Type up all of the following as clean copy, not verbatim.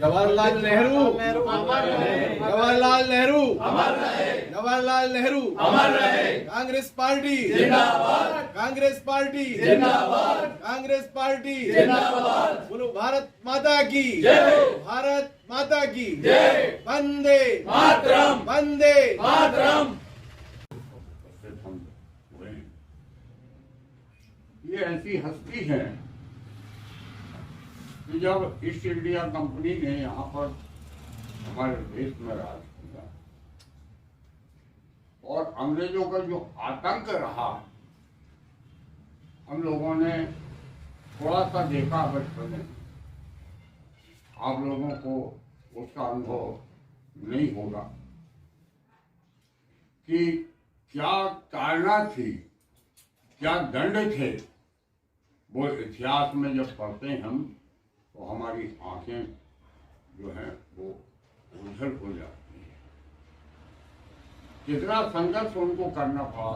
Jawaharlal Nehru Jawaharlal Nehru Jawaharlal Nehru Congress party जिंदाबाद, Congress party जिंदाबाद, Congress party जिंदाबाद। बोलो भारत माता की जय, भारत माता की जय, वंदे मातरम, वंदे मातरम। ये ऐसी हस्ती है कि जब ईस्ट इंडिया कंपनी ने यहाँ पर हमारे देश में राज किया और अंग्रेजों का जो आतंक रहा, हम लोगों ने थोड़ा सा देखा बचपन में। आप लोगों को उसका अनुभव नहीं होगा कि क्या ताड़ना थी, क्या दंड थे। वो इतिहास में जब पढ़ते हैं हम तो हमारी आंखें जो हैं वो उछल हो जाती हैं। कितना संघर्ष उनको करना पड़ा,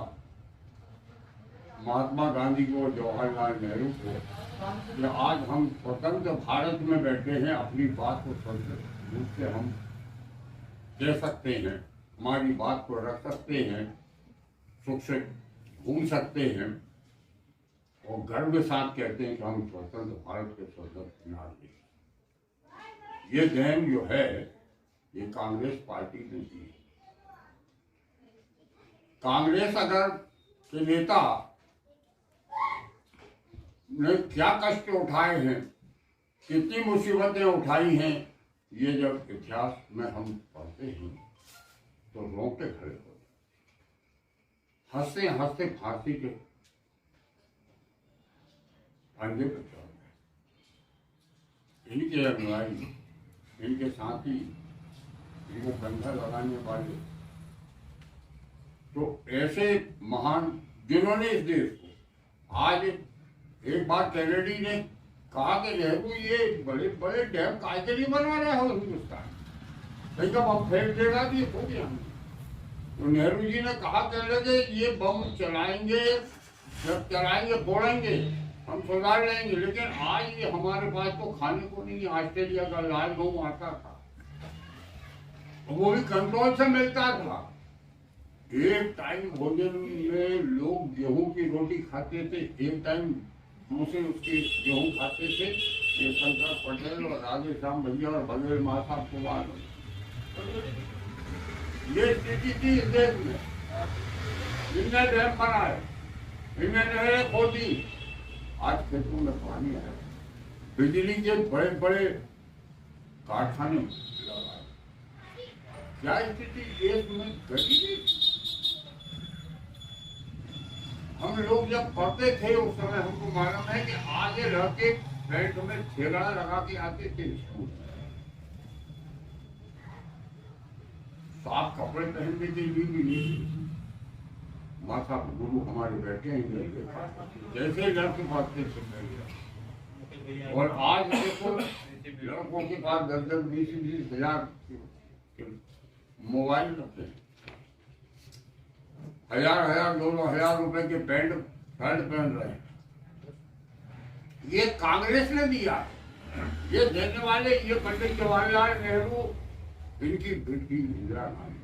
महात्मा गांधी को, जवाहरलाल नेहरू को, कि आज हम स्वतंत्र भारत में बैठे हैं, अपनी बात को स्वतंत्र रूप से हम कह सकते हैं, हमारी बात को रख सकते हैं, सुख से घूम सकते हैं और गर्व के साथ कहते हैं कि हम स्वतंत्र भारत के स्वतंत्र नागरिक। ये देन जो है ये कांग्रेस पार्टी ने दी। कांग्रेस अगर के नेता ने क्या कष्ट उठाए हैं, कितनी मुसीबतें उठाई हैं, ये जब इतिहास में हम पढ़ते हैं तो रोंगटे खड़े हो जाते, हंसते हंसते फांसी के फंदे पर चढ़ गए। इनके अनुयायी, इनके साथी, इनको कंधा लगाने वाले, तो ऐसे महान जिन्होंने इस देश को आज एक बार कैनेडी ने कहा कि नेहरू ये बड़े बड़े डैम काय के लिए बनवा रहे हो हिंदुस्तान, कहीं का बम फेंक देगा तो ये हो गया। तो नेहरू जी ने कहा कर लगे ये बम चलाएंगे, जब चलाएंगे फोड़ेंगे हम सुधार लेंगे, लेकिन आज ये हमारे पास तो खाने को नहीं। ऑस्ट्रेलिया का लाल गेहूं आता था, वो भी कंट्रोल से मिलता था। एक टाइम भोजन में लोग गेहूं की रोटी खाते थे, एक टाइम दूसरे उसके गेहूं खाते थे। ये शंकर पटेल और राधे श्याम भैया और बघेल माता कुमार, ये स्थिति थी इस देश में। इनने डैम बनाए, इनने नहरें खोदी, आज खेतों में पानी है, बिजली के बड़े बड़े कारखाने लगाए। क्या स्थिति देश में घटी? हम लोग जब पढ़ते थे उस समय हमको मालूम है कि आगे लड़के पेट में थैला लगा के आते थे स्कूल, साफ कपड़े पहनने के लिए भी नहीं। माता गुरु हमारे बैठे हैं, जैसे लड़के भागते थे। और आज देखो लड़कों के पास 10-10, 20-20 हजार मोबाइल रखते हैं, 1000-1000, 2000 रुपए के पैंट शर्ट पहन रहे हैं। ये कांग्रेस ने दिया, ये देने वाले ये पंडित जवाहरलाल नेहरू, इनकी बेटी इंदिरा गांधी।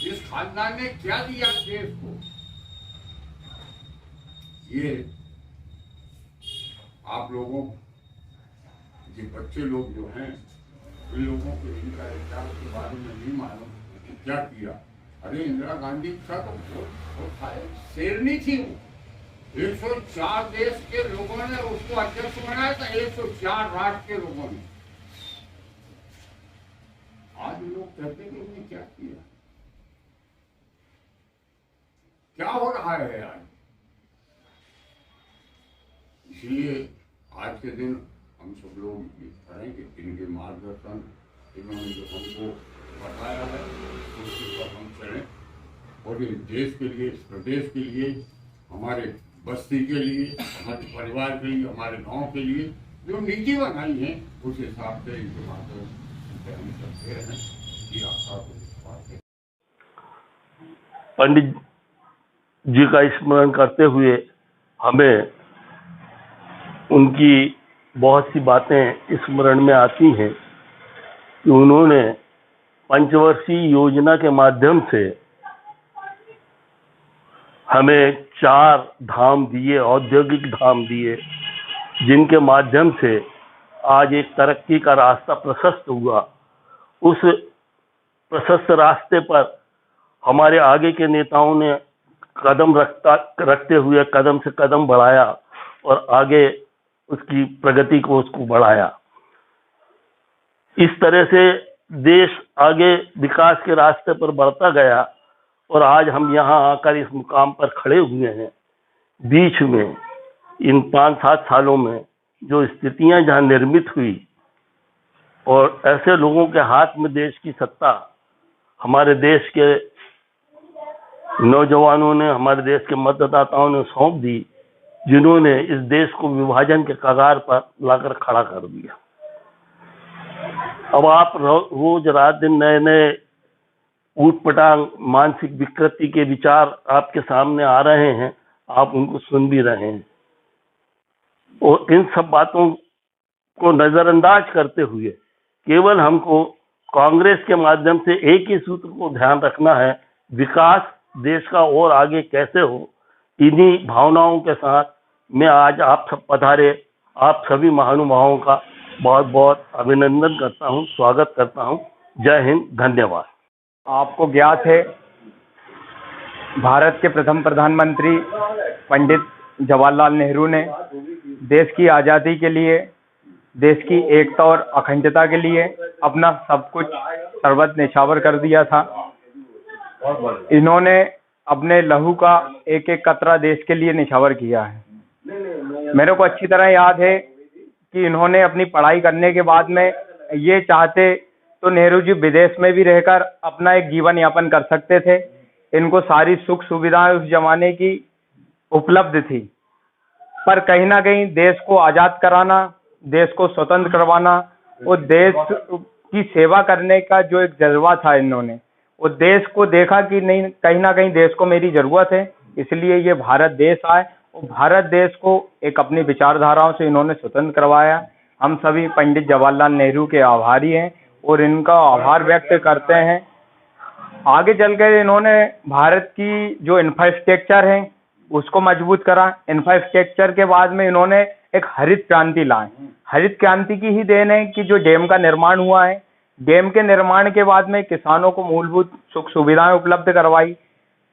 इस खानदान ने क्या दिया देश को? ये आप लोगों, ये बच्चे लोग जो हैं, इन लोगों को इनका इतिहास के बारे में नहीं मालूम क्या किया। अरे इंदिरा गांधी का तो बहुत शेरनी थी वो। 104 देश के लोगों ने उसको अध्यक्ष बनाया था, 104 राष्ट्र के लोगों ने। आज लोग कहते हैं कि उन्होंने क्या किया, क्या हो रहा है आज। इसलिए आज के दिन हम सब लोग ये करेंगे, इनके मार्गदर्शन, इन्होंने जो हमको बताया है उसके पर हम चलें और इस देश के लिए, इस प्रदेश के लिए, हमारे बस्ती के लिए, हमारे परिवार के लिए, हमारे गांव के लिए जो नीति बनाई है उस हिसाब से इनके माध्यम से हम करते हैं कि आशा को विश्वास है। पंडित जी का स्मरण करते हुए हमें उनकी बहुत सी बातें स्मरण में आती हैं कि उन्होंने पंचवर्षीय योजना के माध्यम से हमें 4 धाम दिए, औद्योगिक धाम दिए, जिनके माध्यम से आज एक तरक्की का रास्ता प्रशस्त हुआ। उस प्रशस्त रास्ते पर हमारे आगे के नेताओं ने कदम रखते हुए कदम से कदम बढ़ाया और आगे उसकी प्रगति को उसको बढ़ाया। इस तरह से देश आगे विकास के रास्ते पर बढ़ता गया और आज हम यहाँ आकर इस मुकाम पर खड़े हुए हैं। बीच में इन 5-7 सालों में जो स्थितियां जहाँ निर्मित हुई और ऐसे लोगों के हाथ में देश की सत्ता हमारे देश के नौजवानों ने, हमारे देश के मतदाताओं ने सौंप दी, जिन्होंने इस देश को विभाजन के कगार पर लाकर खड़ा कर दिया। अब आप रोज रात दिन नए नए ऊटपटांग मानसिक विकृति के विचार आपके सामने आ रहे हैं, आप उनको सुन भी रहे हैं और इन सब बातों को नजरअंदाज करते हुए केवल हमको कांग्रेस के माध्यम से एक ही सूत्र को ध्यान रखना है, विकास देश का और आगे कैसे हो। इन्हीं भावनाओं के साथ मैं आज आप सब पधारे आप सभी महानुभावों का बहुत बहुत अभिनंदन करता हूं, स्वागत करता हूं। जय हिंद, धन्यवाद। आपको ज्ञात है, भारत के प्रथम प्रधानमंत्री पंडित जवाहरलाल नेहरू ने देश की आज़ादी के लिए, देश की एकता और अखंडता के लिए अपना सब कुछ सर्वस्व न्यौछावर कर दिया था। इन्होंने अपने लहू का एक एक कतरा देश के लिए न्यौछावर किया है। मेरे को अच्छी तरह याद है कि इन्होंने अपनी पढ़ाई करने के बाद में ये चाहते तो नेहरू जी विदेश में भी रहकर अपना एक जीवन यापन कर सकते थे। इनको सारी सुख सुविधाएं उस जमाने की उपलब्ध थी, पर कहीं ना कहीं देश को आज़ाद कराना, देश को स्वतंत्र करवाना और देश की सेवा करने का जो एक जज्बा था, इन्होंने वो देश को देखा कि नहीं, कहीं ना कहीं देश को मेरी ज़रूरत है, इसलिए ये भारत देश आए और भारत देश को एक अपनी विचारधाराओं से इन्होंने स्वतंत्र करवाया। हम सभी पंडित जवाहरलाल नेहरू के आभारी हैं और इनका आभार व्यक्त करते हैं। आगे चलकर इन्होंने भारत की जो इंफ्रास्ट्रक्चर है उसको मजबूत करा। इंफ्रास्ट्रक्चर के बाद में इन्होंने एक हरित क्रांति लाए। हरित क्रांति की ही देन है कि जो डैम का निर्माण हुआ है, डैम के निर्माण के बाद में किसानों को मूलभूत सुख सुविधाएं उपलब्ध करवाई।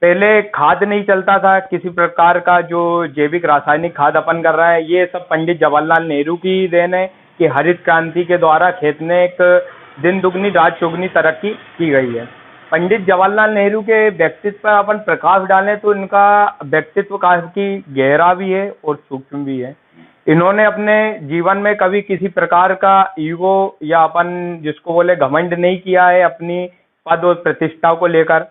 पहले खाद नहीं चलता था किसी प्रकार का, जो जैविक रासायनिक खाद अपन कर रहा है, ये सब पंडित जवाहरलाल नेहरू की ही देन है कि हरित क्रांति के द्वारा खेत में एक दिन दुगनी रात चौगुनी तरक्की की गई है। पंडित जवाहरलाल नेहरू के व्यक्तित्व पर अपन प्रकाश डालें तो इनका व्यक्तित्व काफी गहरा भी है और सूक्ष्म भी है। इन्होंने अपने जीवन में कभी किसी प्रकार का ईगो या अपन जिसको बोले घमंड नहीं किया है अपनी पद और प्रतिष्ठा को लेकर।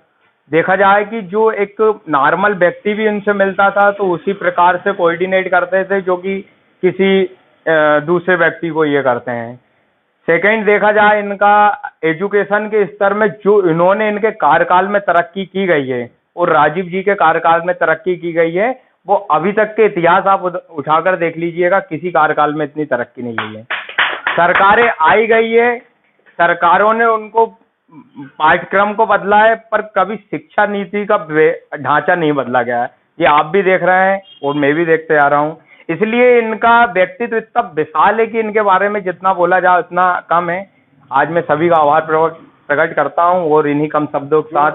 देखा जाए कि जो एक नॉर्मल व्यक्ति भी इनसे मिलता था तो उसी प्रकार से कोऑर्डिनेट करते थे जो कि किसी दूसरे व्यक्ति को ये करते हैं। सेकंड, देखा जाए इनका एजुकेशन के स्तर में जो इन्होंने इनके कार्यकाल में तरक्की की गई है और राजीव जी के कार्यकाल में तरक्की की गई है, वो अभी तक के इतिहास आप उठाकर देख लीजिएगा, किसी कार्यकाल में इतनी तरक्की नहीं हुई है। सरकारें आई गई है, सरकारों ने उनको पाठ्यक्रम को बदला है, पर कभी शिक्षा नीति का ढांचा नहीं बदला गया है। ये आप भी देख रहे हैं और मैं भी देखते आ रहा हूँ। इसलिए इनका व्यक्तित्व इतना विशाल है कि इनके बारे में जितना बोला जाए उतना कम है। आज मैं सभी का आभार प्रकट करता हूं और इन्हीं कम शब्दों के साथ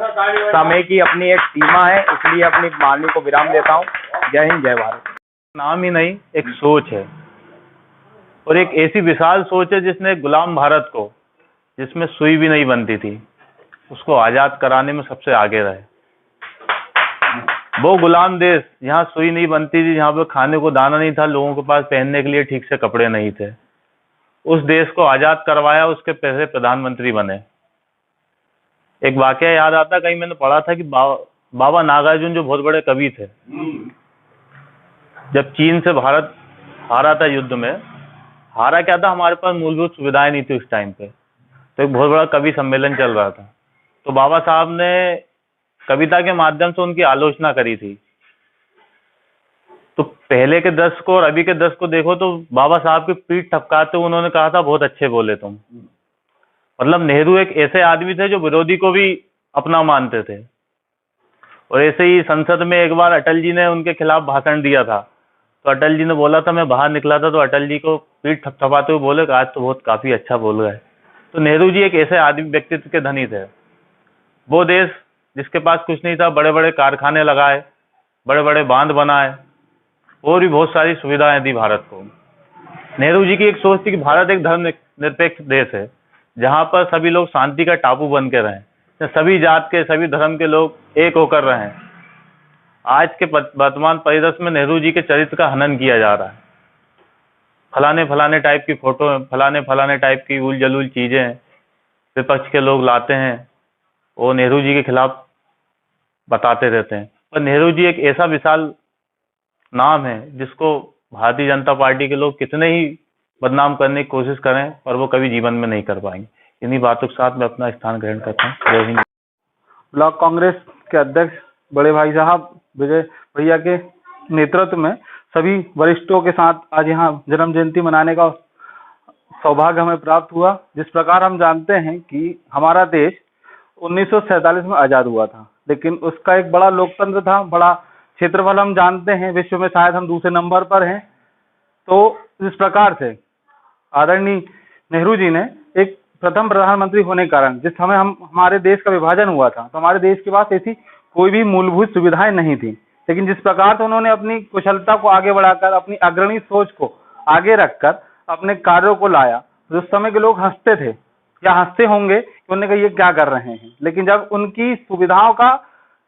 समय की अपनी एक सीमा है, इसलिए अपनी वाणी को विराम देता हूं। जय हिंद, जय भारत। नाम ही नहीं, एक सोच है और एक ऐसी विशाल सोच है जिसने गुलाम भारत को, जिसमें सुई भी नहीं बनती थी, उसको आजाद कराने में सबसे आगे रहे। वो गुलाम देश जहाँ सुई नहीं बनती थी, जहाँ पे खाने को दाना नहीं था, लोगों के पास पहनने के लिए ठीक से कपड़े नहीं थे, उस देश को आजाद करवाया, उसके पहले प्रधानमंत्री बने। एक वाकया याद आता, कहीं मैंने पढ़ा था कि बाबा नागार्जुन जो बहुत बड़े कवि थे, जब चीन से भारत हारा था युद्ध में, हारा क्या था, हमारे पास मूलभूत सुविधाएं नहीं थी उस टाइम पे, तो एक बहुत बड़ा कवि सम्मेलन चल रहा था। तो बाबा साहब ने कविता के माध्यम से उनकी आलोचना करी थी। तो पहले के 10 को और अभी के 10 को देखो तो बाबा साहब की पीठ ठपकाते हुए उन्होंने कहा था बहुत अच्छे बोले तुम। मतलब नेहरू एक ऐसे आदमी थे जो विरोधी को भी अपना मानते थे। और ऐसे ही संसद में एक बार अटल जी ने उनके खिलाफ भाषण दिया था, तो अटल जी ने बोला था, मैं बाहर निकला था तो अटल जी को पीठ थपथपाते हुए बोले आज तो बहुत काफी अच्छा बोल गए। तो नेहरू जी एक ऐसे आदमी व्यक्तित्व के धनी थे। वो देश जिसके पास कुछ नहीं था, बड़े बड़े कारखाने लगाए, बड़े बड़े बांध बनाए और भी बहुत सारी सुविधाएं दी भारत को। नेहरू जी की एक सोच थी कि भारत एक धर्मनिरपेक्ष देश है जहां पर सभी लोग शांति का टापू बन के रहें, सभी जात के सभी धर्म के लोग एक होकर रहें। आज के वर्तमान परिदृश्य में नेहरू जी के चरित्र का हनन किया जा रहा है। फलाने फलाने टाइप की फोटो, फलाने टाइप की उल जलूल चीजें विपक्ष के लोग लाते हैं, वो नेहरू जी के खिलाफ बताते रहते हैं। पर नेहरू जी एक ऐसा विशाल नाम है जिसको भारतीय जनता पार्टी के लोग कितने ही बदनाम करने की कोशिश करें पर वो कभी जीवन में नहीं कर पाएंगे। इन्हीं बातों के साथ मैं अपना स्थान ग्रहण करता हूँ। जय हिंद। ब्लॉक कांग्रेस के अध्यक्ष बड़े भाई साहब विजय भैया के नेतृत्व में सभी वरिष्ठों के साथ आज यहाँ जन्म जयंती मनाने का सौभाग्य हमें प्राप्त हुआ। जिस प्रकार हम जानते हैं कि हमारा देश 1947 में आज़ाद हुआ था, लेकिन उसका एक बड़ा लोकतंत्र था, बड़ा क्षेत्रफल हम जानते हैं, विश्व में शायद हम दूसरे नंबर पर हैं। तो इस प्रकार से आदरणीय नेहरू जी ने एक प्रथम प्रधानमंत्री होने के कारण जिस समय हमारे देश का विभाजन हुआ था तो हमारे देश के पास ऐसी कोई भी मूलभूत सुविधाएं नहीं थी, लेकिन जिस प्रकार से उन्होंने अपनी कुशलता को आगे बढ़ाकर, अपनी अग्रणी सोच को आगे रखकर अपने कार्यों को लाया, तो उस समय के लोग हंसते थे या हंसते होंगे कि उन्होंने कहा ये क्या कर रहे हैं। लेकिन जब उनकी सुविधाओं का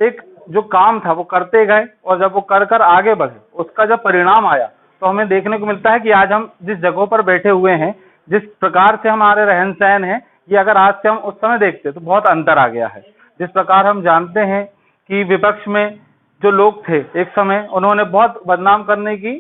एक जो काम था वो करते गए और जब वो कर कर आगे बढ़े, उसका जब परिणाम आया तो हमें देखने को मिलता है कि आज हम जिस जगहों पर बैठे हुए हैं, जिस प्रकार से हमारे रहन सहन है, ये अगर आज से हम उस समय देखते तो बहुत अंतर आ गया है। जिस प्रकार हम जानते हैं कि विपक्ष में जो लोग थे एक समय उन्होंने बहुत बदनाम करने की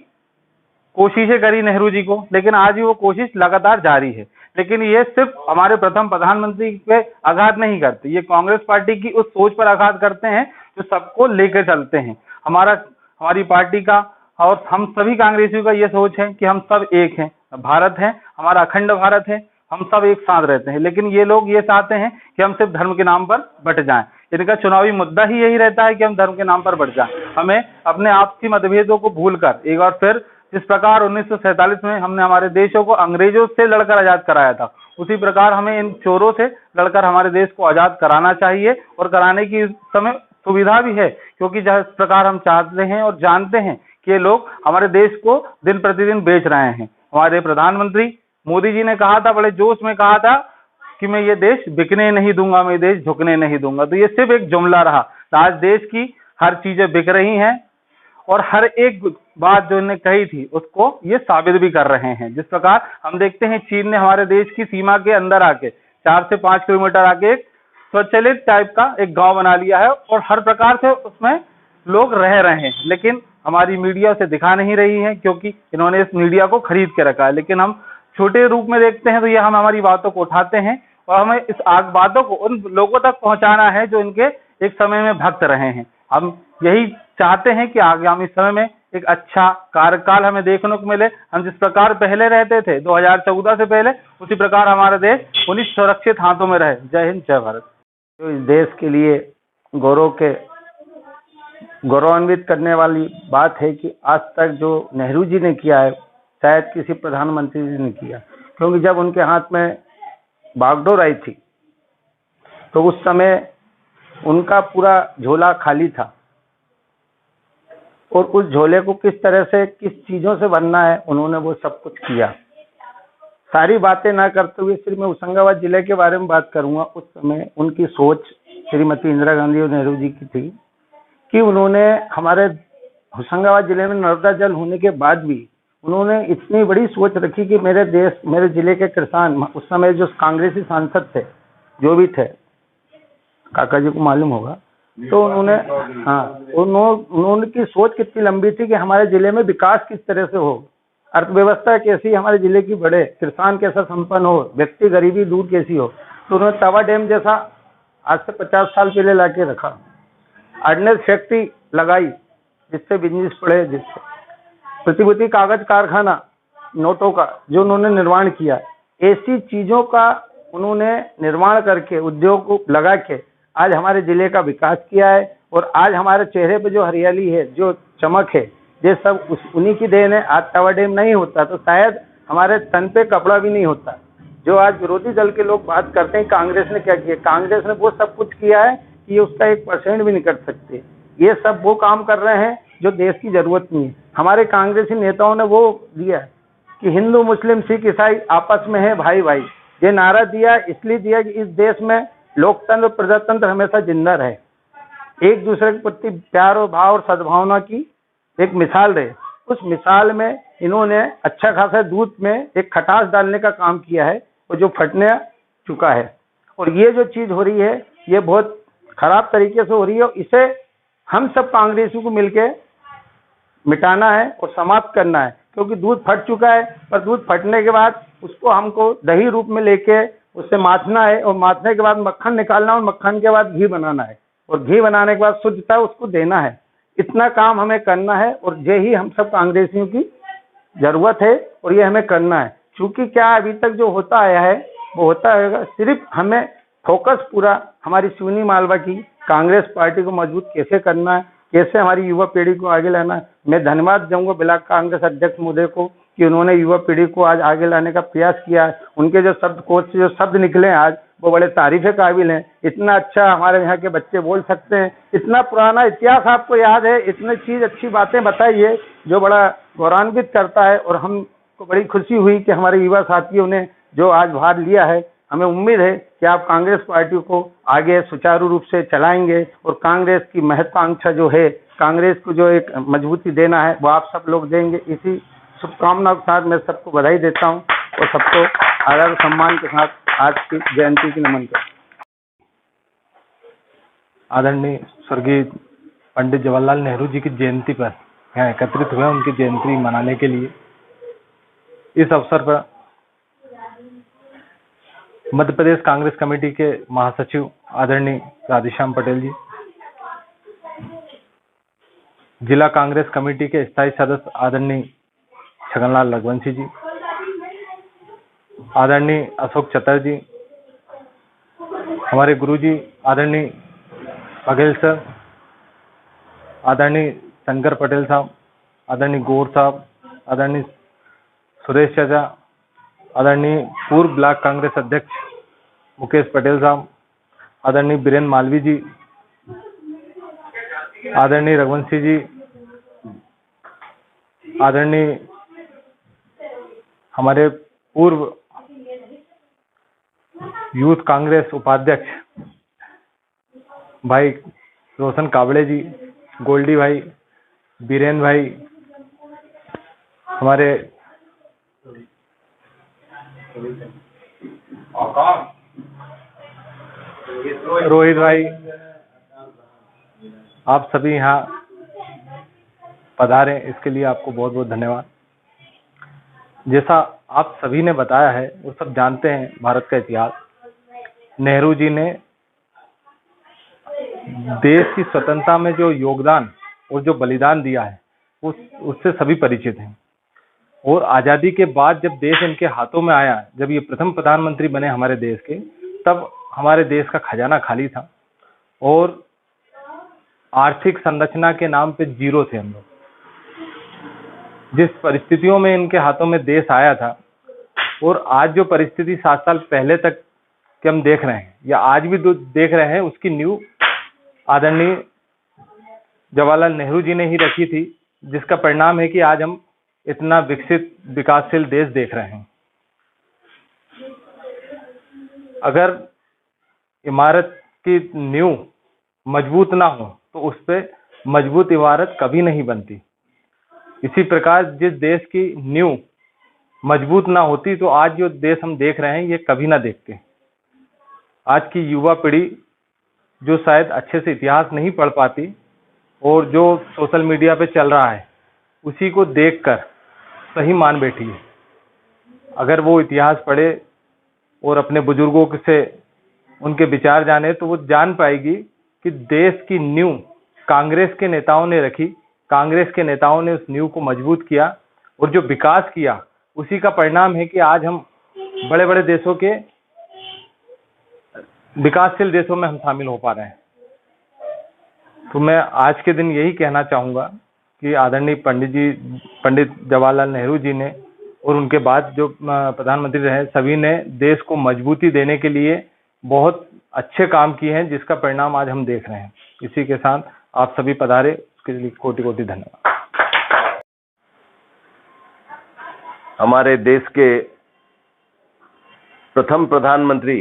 कोशिशें करी नेहरू जी को, लेकिन आज भी वो कोशिश लगातार जारी है। लेकिन ये सिर्फ हमारे प्रथम प्रधानमंत्री पे आघात नहीं करते, ये कांग्रेस पार्टी की उस सोच पर आघात करते हैं जो सबको लेकर चलते हैं। हमारी पार्टी का और हम सभी कांग्रेसियों का ये सोच है कि हम सब एक हैं, भारत है हमारा, अखंड भारत है, हम सब एक साथ रहते हैं। लेकिन ये लोग ये चाहते हैं कि हम सिर्फ धर्म के नाम पर बट जाएं। इनका चुनावी मुद्दा ही यही रहता है कि हम धर्म के नाम पर बट जाएं। हमें अपने आपसी मतभेदों को भूलकर एक बार फिर जिस प्रकार 1947 में हमने हमारे देशों को अंग्रेजों से लड़कर आजाद कराया था, उसी प्रकार हमें इन चोरों से लड़कर हमारे देश को आजाद कराना चाहिए। और कराने की समय सुविधा भी है, क्योंकि जिस प्रकार हम चाहते हैं और जानते हैं कि ये लोग हमारे देश को दिन प्रतिदिन बेच रहे हैं। हमारे प्रधानमंत्री मोदी जी ने कहा था, बड़े जोश में कहा था कि मैं ये देश बिकने नहीं दूंगा, मैं ये देश झुकने नहीं दूंगा। तो ये सिर्फ एक जुमला रहा। आज देश की हर चीजें बिक रही हैं और हर एक बात जो इन्होंने कही थी उसको ये साबित भी कर रहे हैं। जिस प्रकार हम देखते हैं चीन ने हमारे देश की सीमा के अंदर आके 4 से 5 किलोमीटर आके एक स्वचालित टाइप का एक गांव बना लिया है और हर प्रकार से उसमें लोग रह रहे हैं। लेकिन हमारी मीडिया उसे दिखा नहीं रही है, क्योंकि इन्होंने इस मीडिया को खरीद के रखा है। लेकिन हम छोटे रूप में देखते हैं तो ये हम हमारी बातों को उठाते हैं और हमें इस बातों को उन लोगों तक पहुंचाना है जो इनके एक समय में भक्त रहे हैं। हम यही चाहते हैं कि आगामी समय में एक अच्छा कार्यकाल हमें देखने को मिले। हम जिस प्रकार पहले रहते थे 2014 से पहले, उसी प्रकार हमारा देश उन्हीं सुरक्षित हाथों में रहे। जय हिंद, जय भारत। तो इस देश के लिए गौरवान्वित करने वाली बात है कि आज तक जो नेहरू जी ने किया है शायद किसी प्रधानमंत्री जी ने किया, क्योंकि जब उनके हाथ में बागडोर आई थी तो उस समय उनका पूरा झोला खाली था और उस झोले को किस तरह से किस चीज़ों से भरना है उन्होंने वो सब कुछ किया। सारी बातें ना करते हुए सिर्फ मैं होशंगाबाद जिले के बारे में बात करूंगा। उस समय उनकी सोच श्रीमती इंदिरा गांधी और नेहरू जी की थी कि उन्होंने हमारे होशंगाबाद जिले में नर्मदा जल होने के बाद भी उन्होंने इतनी बड़ी सोच रखी कि मेरे जिले के किसान, उस समय जो कांग्रेसी सांसद थे जो भी थे, काका जी को मालूम होगा, तो उन्होंने की सोच कितनी लंबी थी कि हमारे जिले में विकास किस तरह से हो, अर्थव्यवस्था कैसी हमारे जिले की बढ़े, किसान कैसा संपन्न हो, व्यक्ति गरीबी दूर कैसी हो। तो उन्होंने तवा डैम जैसा आज से 50 साल पहले लाके रखा, ऑर्डिनेंस फैक्ट्री लगाई जिससे बिजनेस बढ़े, जिससे प्रतिभूति कागज कारखाना नोटों का जो उन्होंने निर्माण किया, ऐसी चीजों का उन्होंने निर्माण करके उद्योग को लगा के आज हमारे जिले का विकास किया है। और आज हमारे चेहरे पे जो हरियाली है, जो चमक है, ये सब उन्हीं की देन है। आज तवा डैम नहीं होता तो शायद हमारे तन पे कपड़ा भी नहीं होता। जो आज विरोधी दल के लोग बात करते हैं कांग्रेस ने क्या किया, कांग्रेस ने वो सब कुछ किया है कि ये उसका 1% भी नहीं कर सकते। ये सब वो काम कर रहे हैं जो देश की जरूरत नहीं है। हमारे कांग्रेसी नेताओं ने वो दिया कि हिंदू मुस्लिम सिख ईसाई आपस में है भाई भाई। ये नारा दिया इसलिए दिया कि इस देश में लोकतंत्र प्रजातंत्र हमेशा जिंदा रहे, एक दूसरे के प्रति प्यार और भाव और सद्भावना की एक मिसाल रहे। उस मिसाल में इन्होंने अच्छा खासा दूध में एक खटास डालने का काम किया है और जो फटने चुका है। और ये जो चीज हो रही है ये बहुत खराब तरीके से हो रही है और इसे हम सब कांग्रेसियों को मिलके मिटाना है और समाप्त करना है। क्योंकि दूध फट चुका है, पर दूध फटने के बाद उसको हमको दही रूप में लेके उससे माथना है और माथने के बाद मक्खन निकालना और मक्खन के बाद घी बनाना है और घी बनाने के बाद शुद्धता उसको देना है। इतना काम हमें करना है और यही हम सब कांग्रेसियों की जरूरत है और ये हमें करना है। क्योंकि क्या अभी तक जो होता आया है वो होता रहेगा। सिर्फ हमें फोकस पूरा हमारी शिवनी मालवा की कांग्रेस पार्टी को मजबूत कैसे करना है, कैसे हमारी युवा पीढ़ी को आगे लाना है। मैं धन्यवाद दूंगा ब्लॉक कांग्रेस अध्यक्ष महोदय को कि उन्होंने युवा पीढ़ी को आज आगे लाने का प्रयास किया है। उनके जो शब्दकोश से जो शब्द निकले हैं आज वो बड़े तारीफे काबिल हैं। इतना अच्छा हमारे यहाँ के बच्चे बोल सकते हैं, इतना पुराना इतिहास आपको याद है, इतनी चीज अच्छी बातें बताइए जो बड़ा गौरवान्वित करता है। और हमको बड़ी खुशी हुई कि हमारे युवा साथियों ने जो आज भाग लिया है। हमें उम्मीद है कि आप कांग्रेस पार्टी को आगे सुचारू रूप से चलाएंगे और कांग्रेस की महत्वाकांक्षा जो है, कांग्रेस को जो एक मजबूती देना है वो आप सब लोग देंगे। इसी शुभकामनाओं के साथ मैं सबको बधाई देता हूं और सबको आदर सम्मान के साथ आज की जयंती की नमन करता हूं। आदरणीय स्वर्गीय पंडित जवाहरलाल नेहरू जी की जयंती पर यहाँ एकत्रित हुए उनकी जयंती मनाने के लिए। इस अवसर पर मध्य प्रदेश कांग्रेस कमेटी के महासचिव आदरणीय राधेश्याम पटेल जी, जिला कांग्रेस कमेटी के स्थायी सदस्य आदरणीय छगनलाल रघुवंशी जी, आदरणीय अशोक चतुर्वेदी जी, हमारे गुरुजी आदरणीय बघेल सर, आदरणीय शंकर पटेल साहब, आदरणीय गौर साहब, आदरणीय सुरेश चाचा, आदरणीय पूर्व ब्लॉक कांग्रेस अध्यक्ष मुकेश पटेल साहब, आदरणीय बीरेन मालवी जी, आदरणीय रघुवंशी जी, आदरणीय हमारे पूर्व यूथ कांग्रेस उपाध्यक्ष भाई रोशन कावड़े जी, गोल्डी भाई, बीरेन भाई, हमारे रोहित भाई, आप सभी यहाँ पधारे, इसके लिए आपको बहुत बहुत धन्यवाद। जैसा आप सभी ने बताया है वो सब जानते हैं भारत का इतिहास। नेहरू जी ने देश की स्वतंत्रता में जो योगदान और जो बलिदान दिया है उससे सभी परिचित हैं। और आज़ादी के बाद जब देश इनके हाथों में आया, जब ये प्रथम प्रधानमंत्री बने हमारे देश के, तब हमारे देश का खजाना खाली था और आर्थिक संरचना के नाम पे जीरो थे हम लोग। जिस परिस्थितियों में इनके हाथों में देश आया था और आज जो परिस्थिति 7 साल पहले तक के हम देख रहे हैं या आज भी देख रहे हैं, उसकी नींव आदरणीय जवाहरलाल नेहरू जी ने ही रखी थी, जिसका परिणाम है कि आज हम इतना विकसित विकासशील देश देख रहे हैं। अगर इमारत की नींव मजबूत ना हो तो उस पे मजबूत इमारत कभी नहीं बनती। इसी प्रकार जिस देश की नींव मजबूत ना होती तो आज जो देश हम देख रहे हैं ये कभी ना देखते। आज की युवा पीढ़ी जो शायद अच्छे से इतिहास नहीं पढ़ पाती और जो सोशल मीडिया पे चल रहा है उसी को देखकर सही मान बैठी है। अगर वो इतिहास पढ़े और अपने बुजुर्गों से उनके विचार जाने तो वो जान पाएगी कि देश की नींव कांग्रेस के नेताओं ने रखी, कांग्रेस के नेताओं ने उस नींव को मजबूत किया और जो विकास किया उसी का परिणाम है कि आज हम बड़े बड़े देशों के विकासशील देशों में हम शामिल हो पा रहे हैं। तो मैं आज के दिन यही कहना चाहूँगा कि आदरणीय पंडित जवाहरलाल नेहरू जी ने और उनके बाद जो प्रधानमंत्री रहे सभी ने देश को मजबूती देने के लिए बहुत अच्छे काम किए हैं, जिसका परिणाम आज हम देख रहे हैं। इसी के साथ आप सभी पधारे, उसके लिए कोटि कोटि धन्यवाद। हमारे देश के प्रथम प्रधानमंत्री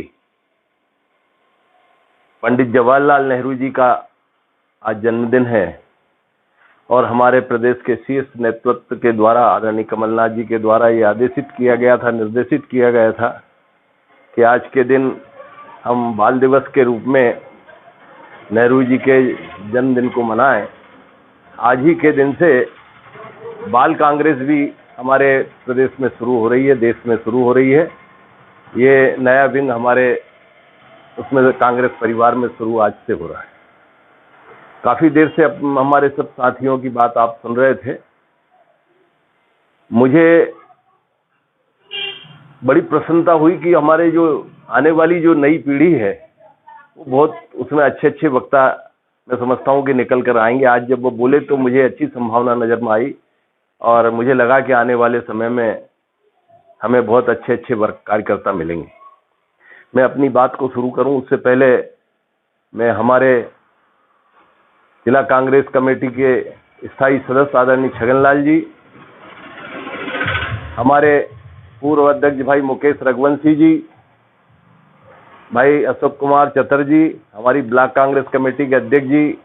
पंडित जवाहरलाल नेहरू जी का आज जन्मदिन है और हमारे प्रदेश के शीर्ष नेतृत्व के द्वारा आदरणीय कमलनाथ जी के द्वारा ये आदेशित किया गया था, निर्देशित किया गया था कि आज के दिन हम बाल दिवस के रूप में नेहरू जी के जन्मदिन को मनाएं। आज ही के दिन से बाल कांग्रेस भी हमारे प्रदेश में शुरू हो रही है, देश में शुरू हो रही है। ये नया विंग हमारे उसमें कांग्रेस परिवार में शुरू आज से हो रहा है। काफी देर से हमारे सब साथियों की बात आप सुन रहे थे। मुझे बड़ी प्रसन्नता हुई कि हमारे जो आने वाली जो नई पीढ़ी है वो बहुत उसमें अच्छे अच्छे वक्ता मैं समझता हूँ कि निकल कर आएंगे। आज जब वो बोले तो मुझे अच्छी संभावना नजर में आई और मुझे लगा कि आने वाले समय में हमें बहुत अच्छे अच्छे कार्यकर्ता मिलेंगे। मैं अपनी बात को शुरू करूं उससे पहले मैं हमारे जिला कांग्रेस कमेटी के स्थायी सदस्य आदरणीय छगनलाल जी, हमारे पूर्व अध्यक्ष भाई मुकेश रघुवंशी जी, भाई अशोक कुमार चतर जी, हमारी ब्लॉक कांग्रेस कमेटी के अध्यक्ष जी,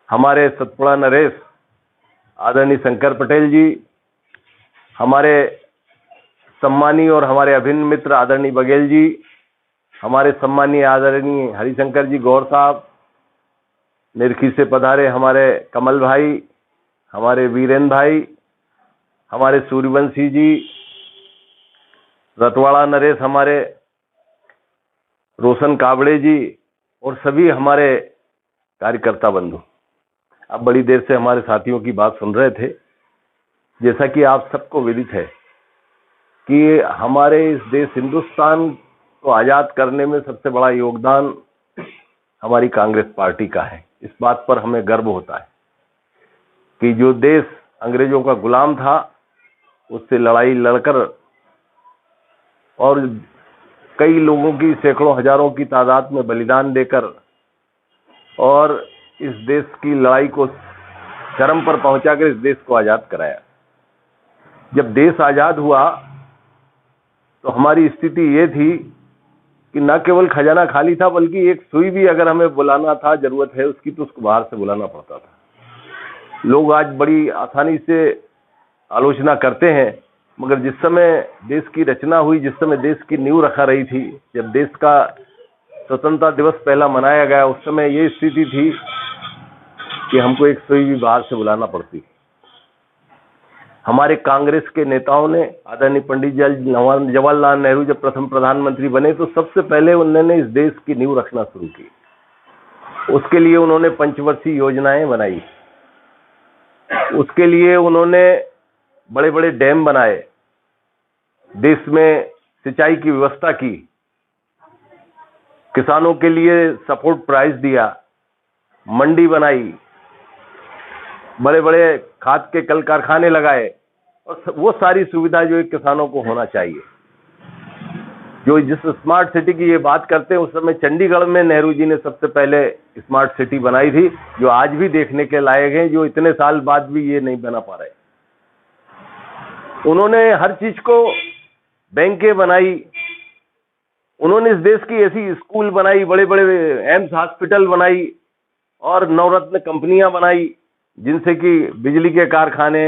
हमारे सतपुड़ा नरेश आदरणीय शंकर पटेल जी, हमारे सम्मानीय और हमारे अभिन्न मित्र आदरणीय बघेल जी, हमारे सम्मानीय आदरणीय हरिशंकर जी गौर साहब, निर्खी से पधारे हमारे कमल भाई, हमारे वीरेंद्र भाई, हमारे सूर्यवंशी जी, रतवाड़ा नरेश, हमारे रोशन कावड़े जी और सभी हमारे कार्यकर्ता बंधु। अब बड़ी देर से हमारे साथियों की बात सुन रहे थे। जैसा कि आप सबको विदित है कि हमारे इस देश हिंदुस्तान को आज़ाद करने में सबसे बड़ा योगदान हमारी कांग्रेस पार्टी का है। इस बात पर हमें गर्व होता है कि जो देश अंग्रेजों का गुलाम था उससे लड़ाई लड़कर और कई लोगों की सैकड़ों हजारों की तादाद में बलिदान देकर और इस देश की लड़ाई को चरम पर पहुंचाकर इस देश को आज़ाद कराया। जब देश आज़ाद हुआ तो हमारी स्थिति ये थी कि न केवल खजाना खाली था बल्कि एक सुई भी अगर हमें बुलाना था, जरूरत है उसकी, तो उसको बाहर से बुलाना पड़ता था। लोग आज बड़ी आसानी से आलोचना करते हैं, मगर जिस समय देश की रचना हुई, जिस समय देश की नींव रखा रही थी, जब देश का स्वतंत्रता दिवस पहला मनाया गया, उस समय ये स्थिति थी कि हमको एक सुई भी बाहर से बुलाना पड़ती। हमारे कांग्रेस के नेताओं ने, आदरणीय पंडित जवाहरलाल नेहरू जब प्रथम प्रधानमंत्री बने तो सबसे पहले उन्होंने इस देश की नींव रखना शुरू की। उसके लिए उन्होंने पंचवर्षीय योजनाएं बनाई, उसके लिए उन्होंने बड़े बड़े डैम बनाए, देश में सिंचाई की व्यवस्था की, किसानों के लिए सपोर्ट प्राइस दिया, मंडी बनाई, बड़े बड़े खाद के कल कारखाने लगाए और वो सारी सुविधा जो एक किसानों को होना चाहिए। जो जिस स्मार्ट सिटी की ये बात करते हैं, उस समय चंडीगढ़ में नेहरू जी ने सबसे पहले स्मार्ट सिटी बनाई थी, जो आज भी देखने के लायक है, जो इतने साल बाद भी ये नहीं बना पा रहे। उन्होंने हर चीज को, बैंकें बनाई, उन्होंने इस देश की ऐसी स्कूल बनाई, बड़े बड़े एम्स हॉस्पिटल बनाई और नवरत्न कंपनियां बनाई, जिनसे कि बिजली के कारखाने,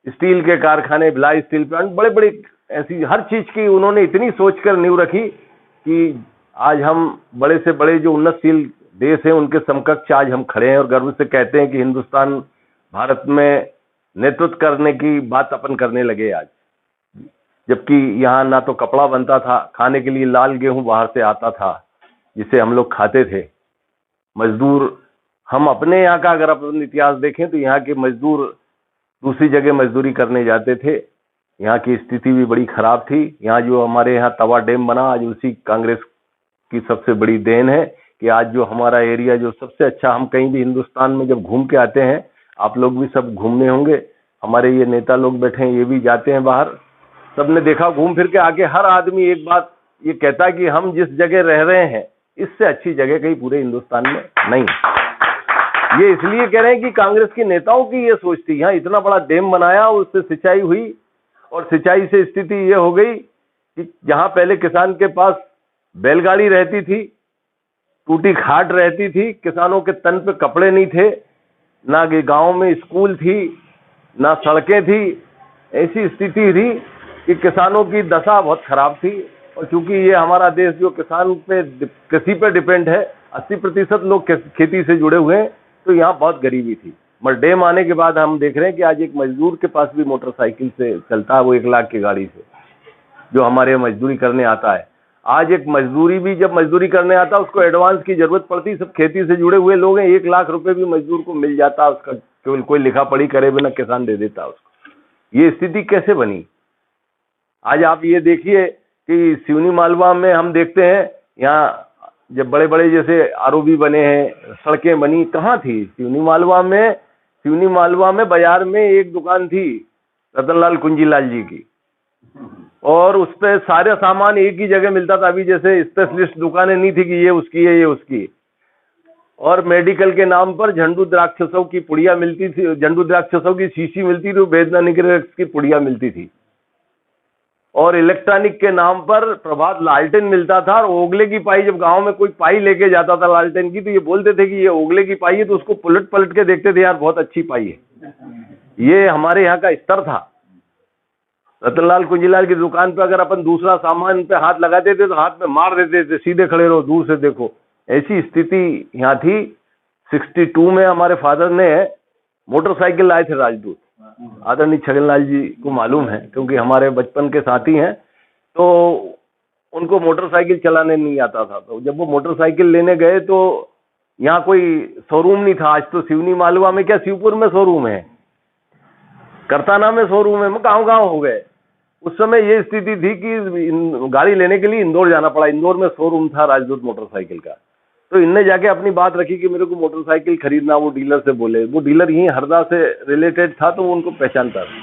स्टील के कारखाने, भिलाई स्टील प्लांट, बड़े बड़े ऐसी हर चीज की उन्होंने इतनी सोचकर नींव रखी कि आज हम बड़े से बड़े जो उन्नतशील देश हैं उनके समकक्ष आज हम खड़े हैं और गर्व से कहते हैं कि हिंदुस्तान भारत में नेतृत्व करने की बात अपन करने लगे आज। जबकि यहाँ ना तो कपड़ा बनता था, खाने के लिए लाल गेहूं बाहर से आता था जिसे हम लोग खाते थे। मजदूर हम अपने यहाँ का अगर अपन इतिहास देखें तो यहाँ के मजदूर दूसरी जगह मजदूरी करने जाते थे। यहाँ की स्थिति भी बड़ी खराब थी। यहाँ जो हमारे यहाँ तवा डैम बना, आज उसी कांग्रेस की सबसे बड़ी देन है कि आज जो हमारा एरिया जो सबसे अच्छा, हम कहीं भी हिंदुस्तान में जब घूम के आते हैं, आप लोग भी सब घूमने होंगे, हमारे ये नेता लोग बैठे हैं ये भी जाते हैं बाहर, सबने देखा घूम फिर के आके हर आदमी एक बात ये कहता है कि हम जिस जगह रह रहे हैं इससे अच्छी जगह कहीं पूरे हिंदुस्तान में नहीं। ये इसलिए कह रहे हैं कि कांग्रेस के नेताओं की ये सोच थी। यहाँ इतना बड़ा डैम बनाया, उससे सिंचाई हुई और सिंचाई से स्थिति ये हो गई कि जहाँ पहले किसान के पास बैलगाड़ी रहती थी, टूटी खाट रहती थी, किसानों के तन पे कपड़े नहीं थे, ना गांव में स्कूल थी, ना सड़कें थी, ऐसी स्थिति थी कि किसानों की दशा बहुत खराब थी। और चूंकि ये हमारा देश जो किसान पे कृषि पे डिपेंड है, 80% लोग खेती से जुड़े हुए हैं, तो यहाँ बहुत गरीबी थी। मगर डैम आने के बाद हम देख रहे हैं कि आज एक मजदूर के पास भी मोटरसाइकिल से चलता है, वो 1 लाख की गाड़ी से, जो हमारे मजदूरी करने आता है। आज एक मजदूरी भी जब मजदूरी करने आता है उसको एडवांस की जरूरत पड़ती। सब खेती से जुड़े हुए लोग हैं, 1 लाख रुपए भी मजदूर को मिल जाता, उसका केवल कोई लिखा पढ़ी करे बिना किसान दे देता उसको। ये स्थिति कैसे बनी? आज आप ये देखिए कि सिवनी मालवा में हम देखते हैं, यहाँ जब बड़े बड़े जैसे आरओबी बने हैं, सड़कें बनी, कहाँ थी सिवनी मालवा में बाजार में एक दुकान थी रतनलाल कुंजीलाल जी की, और उस पर सारे सामान एक ही जगह मिलता था। अभी जैसे स्पेशलिस्ट दुकानें नहीं थी कि ये उसकी है ये उसकी। और मेडिकल के नाम पर झंडू द्राक्षसव की पुड़िया मिलती थी, झंडू द्राक्षसव की शीशी मिलती थी, वैद्यनानिक की पुड़िया मिलती थी। और इलेक्ट्रॉनिक के नाम पर प्रभात लालटेन मिलता था। और ओगले की पाई, जब गांव में कोई पाई लेके जाता था लालटेन की, तो ये बोलते थे कि ये ओगले की पाई है, तो उसको पलट पलट के देखते थे, यार बहुत अच्छी पाई है। ये हमारे यहाँ का स्तर था। रतनलाल कुंजीलाल की दुकान पे अगर अपन दूसरा सामान पे हाथ लगाते थे तो हाथ में मार देते थे, सीधे खड़े रहो, दूर से देखो। ऐसी स्थिति यहाँ थी। 62 में हमारे फादर ने मोटरसाइकिल लाए थे राजदूत, आदरणीय छगनलाल जी को मालूम है क्योंकि हमारे बचपन के साथी हैं। तो उनको मोटरसाइकिल चलाने नहीं आता था, तो जब वो मोटरसाइकिल लेने गए तो यहाँ कोई शोरूम नहीं था। आज तो सिवनी मालवा में क्या, शिवपुर में शोरूम है, करताना में शोरूम है, गाँव हो गए। उस समय ये स्थिति थी कि गाड़ी लेने के लिए इंदौर जाना पड़ा। इंदौर में शोरूम था राजदूत मोटरसाइकिल का। तो इनने जाके अपनी बात रखी कि मेरे को मोटरसाइकिल खरीदना, वो डीलर से बोले। वो डीलर यहीं हरदा से रिलेटेड था, तो वो उनको पहचानता था।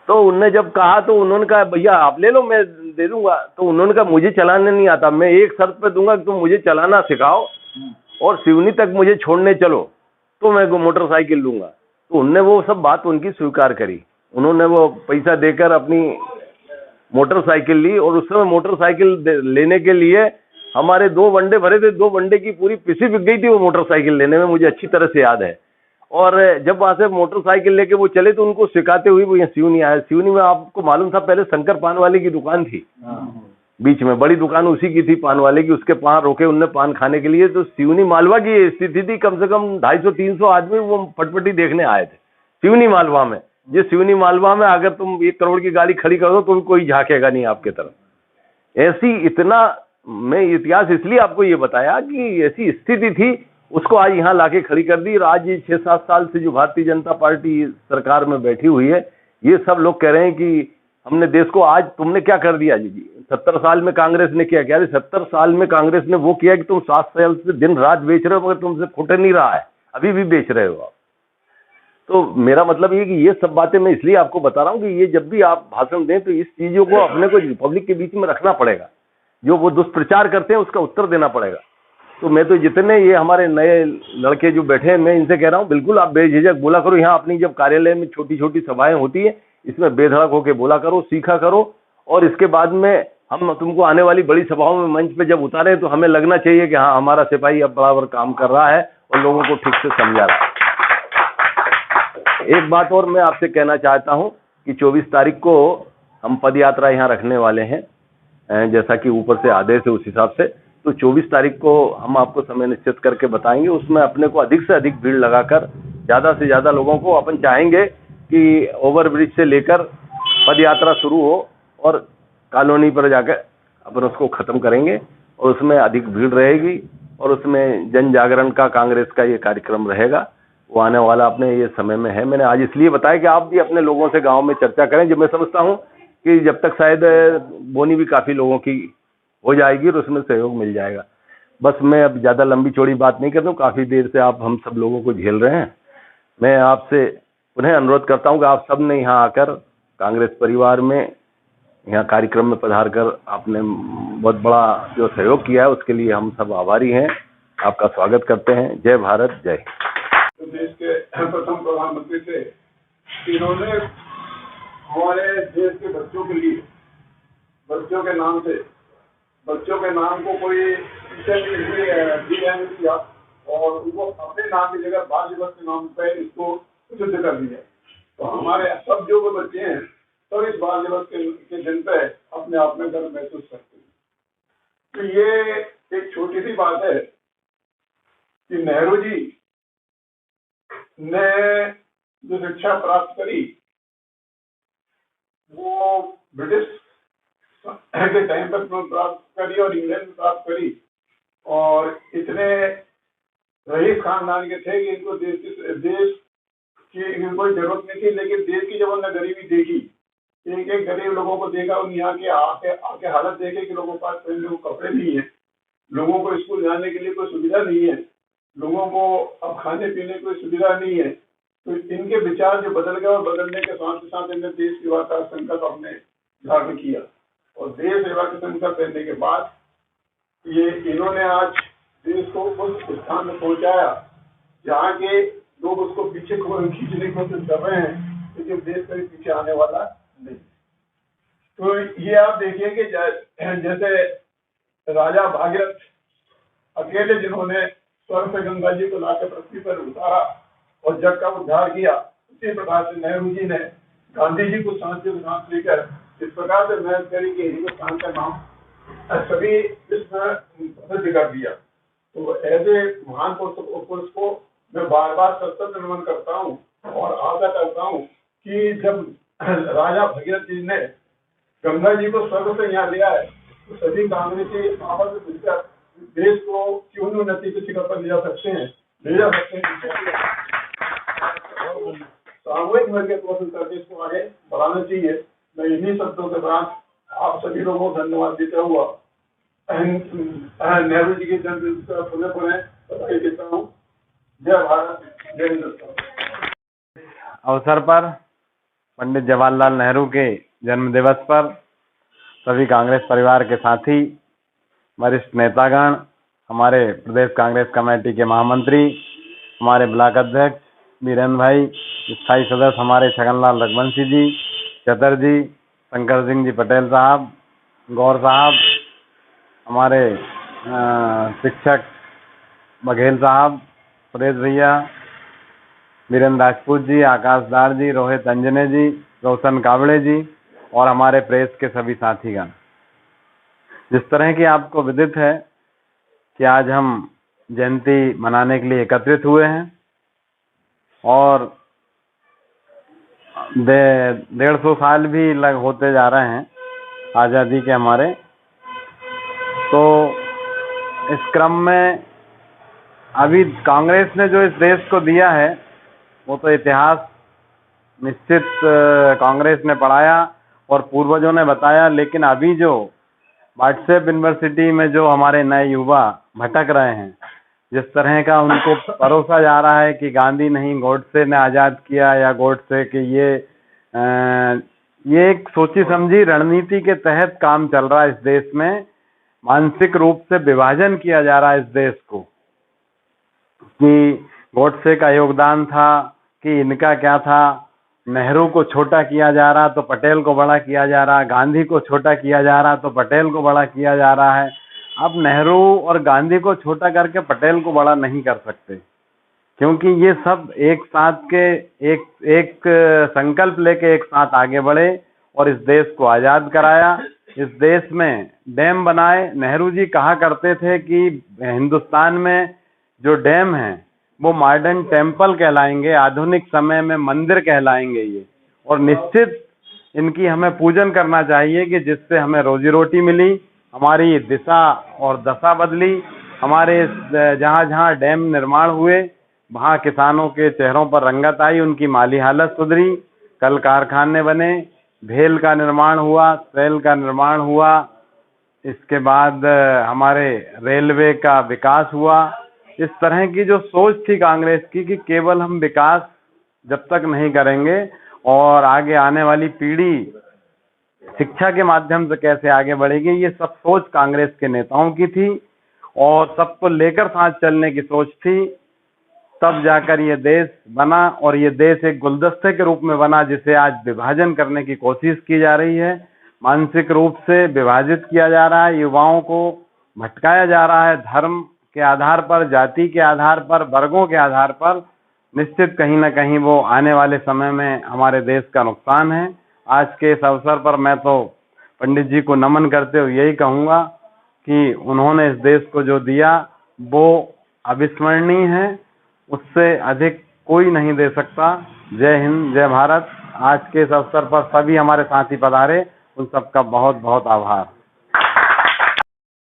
तो उनने जब कहा तो उन्होंने कहा भैया आप ले लो, मैं दे दूंगा। तो उन्होंने कहा मुझे चलाने नहीं आता, मैं एक शर्त पे दूंगा कि तुम मुझे चलाना सिखाओ और सिवनी तक मुझे छोड़ने चलो, तो मैं मोटरसाइकिल लूंगा। तो उनने वो सब बात उनकी स्वीकार करी। उन्होंने वो पैसा देकर अपनी मोटरसाइकिल ली। और उस समय मोटरसाइकिल लेने के लिए हमारे 2 वनडे भरे थे, 2 वनडे की पूरी पिसी बिक गई थी वो मोटरसाइकिल लेने में, मुझे अच्छी तरह से याद है। और जब वहां से मोटरसाइकिल लेके वो चले तो उनको सिखाते हुए वो यहाँ सिवनी आए। सिवनी में आपको मालूम था पहले शंकर पान वाले की दुकान थी, बीच में बड़ी दुकान उसी की थी पान वाले की, उसके पान रोके उनने पान खाने के लिए। तो सिवनी मालवा की स्थिति थी, कम से कम 250-300 आदमी वो फटफटी देखने आए थे सिवनी मालवा में। जिस सिवनी मालवा में अगर तुम 1 करोड़ की गाड़ी खड़ी कर दो तो कोई झांकेगा नहीं आपके तरफ। ऐसी इतना मैं इतिहास इसलिए आपको ये बताया कि ऐसी स्थिति थी, उसको आज यहाँ लाके खड़ी कर दी। और आज ये 6-7 साल से जो भारतीय जनता पार्टी सरकार में बैठी हुई है, ये सब लोग कह रहे हैं कि हमने देश को, आज तुमने क्या कर दिया जी। 70 साल में कांग्रेस ने क्या किया? 70 साल में कांग्रेस ने वो किया कि तुम 7 साल से दिन रात बेच रहे हो, मगर तुमसे खुट नहीं रहा है, अभी भी बेच रहे हो आप। तो मेरा मतलब ये कि ये सब बातें मैं इसलिए आपको बता रहा हूँ कि ये जब भी आप भाषण दें तो इस चीजों को अपने को पब्लिक के बीच में रखना पड़ेगा। जो वो दुष्प्रचार करते हैं उसका उत्तर देना पड़ेगा। तो मैं तो जितने ये हमारे नए लड़के जो बैठे हैं, मैं इनसे कह रहा हूँ बिल्कुल आप बेझिझक बोला करो। यहाँ अपनी जब कार्यालय में छोटी छोटी सभाएं होती है, इसमें बेधड़क होकर बोला करो, सीखा करो। और इसके बाद में हम तुमको आने वाली बड़ी सभाओं में मंच पे जब उतारे तो हमें लगना चाहिए कि हाँ हमारा सिपाही अब बराबर काम कर रहा है और लोगों को ठीक से समझा रहा है। एक बात और मैं आपसे कहना चाहता हूँ कि 24 तारीख को हम पद यात्रा यहाँ रखने वाले हैं, जैसा कि ऊपर से आदेश है उस हिसाब से। तो 24 तारीख को हम आपको समय निश्चित करके बताएंगे। उसमें अपने को अधिक से अधिक भीड़ लगाकर ज़्यादा से ज़्यादा लोगों को, अपन चाहेंगे कि ओवरब्रिज से लेकर पद यात्रा शुरू हो और कॉलोनी पर जाकर अपन उसको ख़त्म करेंगे और उसमें अधिक भीड़ रहेगी। और उसमें जन जागरण का कांग्रेस का ये कार्यक्रम रहेगा, वो आने वाला अपने ये समय में है। मैंने आज इसलिए बताया कि आप भी अपने लोगों से गांव में चर्चा करें, जो मैं समझता हूं कि जब तक शायद बोनी भी काफी लोगों की हो जाएगी और उसमें सहयोग मिल जाएगा। बस मैं अब ज्यादा लंबी चौड़ी बात नहीं करता हूँ, काफी देर से आप हम सब लोगों को झेल रहे हैं। मैं आपसे पुनः अनुरोध करता हूँ कि आप सब ने यहाँ आकर कांग्रेस परिवार में यहाँ कार्यक्रम में पधार कर आपने बहुत बड़ा जो सहयोग किया है उसके लिए हम सब आभारी हैं, आपका स्वागत करते हैं। जय भारत, जय। तो देश के प्रथम प्रधानमंत्री थे, इन्होंने हमारे देश के बच्चों के लिए, बच्चों के नाम से, बच्चों के नाम को कोई किया और उनको अपने नाम की जगह बाल दिवस के नाम पे इसको सिद्ध कर दिया। तो हमारे सब जो बच्चे हैं तो इस बाल दिवस के दिन पे अपने आप में गर्व महसूस करते हैं। तो ये एक छोटी सी बात है कि नेहरू जी ने जो शिक्षा प्राप्त करी वो ब्रिटिश के टाइम पर प्राप्त करी और इंग्लैंड में प्राप्त करी, और इतने रईस खानदान के थे कि इनको देश की कोई जरूरत नहीं थी, लेकिन देश की जब उन्होंने गरीबी देखी, एक एक गरीब लोगों को देखा, उन यहाँ के आके हालत देखे कि लोगों के पास पहनने को कपड़े नहीं है, लोगों को स्कूल जाने के लिए कोई सुविधा नहीं है, लोगों को अब खाने पीने की कोई सुविधा नहीं है। तो इनके विचार जो बदल गए और बदलने के साथ ही साथ इन्हें देश सेवा का संकल्प अपने धारण किया, और देश सेवा का संकल्प लेने के बाद ये इन्होंने आज देश को उस स्थान में पहुंचाया जहाँ के लोग उसको पीछे खींचने की कोशिश कर रहे हैं, लेकिन देश कभी पीछे आने वाला नहीं। तो ये आप देखिए कि जैसे राजा भागीरथ अकेले जिन्होंने स्वर्ग से गंगा जी को लाकर पृथ्वी पर उतारा और जग का उद्धार किया, उसी प्रकार से नेहरू जी ने गांधी जी को सांस से सांस लेकर इस प्रकार से मेहनत करी कि हिंदुस्तान का नाम सभी इसमें प्रसिद्ध कर दिया। तो ऐसे महान पुरुष को मैं बार बार सतत नमन करता हूँ और आशा करता हूँ कि जब राजा भगीरथ जी ने गंगा जी को स्वर्ग से यहाँ लिया है, तो सभी कांग्रेसी आपस में मिलकर देश को क्यों उन्नति की शिखर पर ले जा सकते हैं। सामूहिक मिलकर कोशिश करके इसको आगे बढ़ाना चाहिए। मैं इन्हीं शब्दों के साथ आप सभी लोगों को धन्यवाद देता हुआ नेहरू जी की जन्मदिन पुनः बधाई देता हूँ। जय भारत, जय हिंदुस्तान। अवसर पर पंडित जवाहरलाल नेहरू के जन्म दिवस पर सभी कांग्रेस परिवार के साथी, वरिष्ठ नेतागण, हमारे प्रदेश कांग्रेस कमेटी के महामंत्री, हमारे ब्लॉक अध्यक्ष बीरेन्द्र भाई, स्थायी सदस्य हमारे छगनलाल रघुवंशी जी, चतुर्जी, शंकर सिंह जी पटेल साहब, गौर साहब, हमारे शिक्षक बघेल साहब, सुरेश भैया, वीरेंद्र राजपूत जी, आकाश दार जी, रोहित अंजने जी, रोशन कावड़े जी और हमारे प्रेस के सभी साथीगण। जिस तरह की आपको विदित है कि आज हम जयंती मनाने के लिए एकत्रित हुए हैं और 150 साल भी लग होते जा रहे हैं आज़ादी के हमारे। तो इस क्रम में अभी कांग्रेस ने जो इस देश को दिया है वो तो इतिहास निश्चित कांग्रेस ने पढ़ाया और पूर्वजों ने बताया, लेकिन अभी जो व्हाट्सएप यूनिवर्सिटी में जो हमारे नए युवा भटक रहे हैं, जिस तरह का उनको परोसा जा रहा है कि गांधी नहीं गॉडसे ने आज़ाद किया या गॉडसे कि ये एक सोची समझी रणनीति के तहत काम चल रहा है इस देश में। मानसिक रूप से विभाजन किया जा रहा है इस देश को कि गॉडसे का योगदान था कि इनका क्या था। नेहरू को छोटा किया जा रहा तो पटेल को बड़ा किया जा रहा, गांधी को छोटा किया जा रहा तो पटेल को बड़ा किया जा रहा है। अब नेहरू और गांधी को छोटा करके पटेल को बड़ा नहीं कर सकते, क्योंकि ये सब एक साथ के एक संकल्प लेके एक साथ आगे बढ़े और इस देश को आज़ाद कराया। इस देश में डैम बनाए। नेहरू जी कहा करते थे कि हिंदुस्तान में जो डैम हैं वो मॉडर्न टेम्पल कहलाएंगे, आधुनिक समय में मंदिर कहलाएंगे ये, और निश्चित इनकी हमें पूजन करना चाहिए कि जिससे हमें रोजी रोटी मिली, हमारी दिशा और दशा बदली हमारे जहाँ जहाँ डैम निर्माण हुए वहाँ किसानों के चेहरों पर रंगत आई, उनकी माली हालत सुधरी, कल कारखाने बने, भेल का निर्माण हुआ, सेल का निर्माण हुआ, इसके बाद हमारे रेलवे का विकास हुआ। इस तरह की जो सोच थी कांग्रेस की कि केवल हम विकास जब तक नहीं करेंगे और आगे आने वाली पीढ़ी शिक्षा के माध्यम से कैसे आगे बढ़ेगी, ये सब सोच कांग्रेस के नेताओं की थी और सबको लेकर साथ चलने की सोच थी। तब जाकर ये देश बना और ये देश एक गुलदस्ते के रूप में बना जिसे आज विभाजन करने की कोशिश की जा रही है। मानसिक रूप से विभाजित किया जा रहा है, युवाओं को भटकाया जा रहा है, धर्म के आधार पर, जाति के आधार पर, वर्गों के आधार पर। निश्चित कहीं ना कहीं वो आने वाले समय में हमारे देश का नुकसान है। आज के इस अवसर पर मैं तो पंडित जी को नमन करते हुए यही कहूँगा कि उन्होंने इस देश को जो दिया वो अविस्मरणीय है, उससे अधिक कोई नहीं दे सकता। जय हिंद, जय भारत। आज के इस अवसर पर सभी हमारे साथी पधारे, उन सबका बहुत बहुत आभार।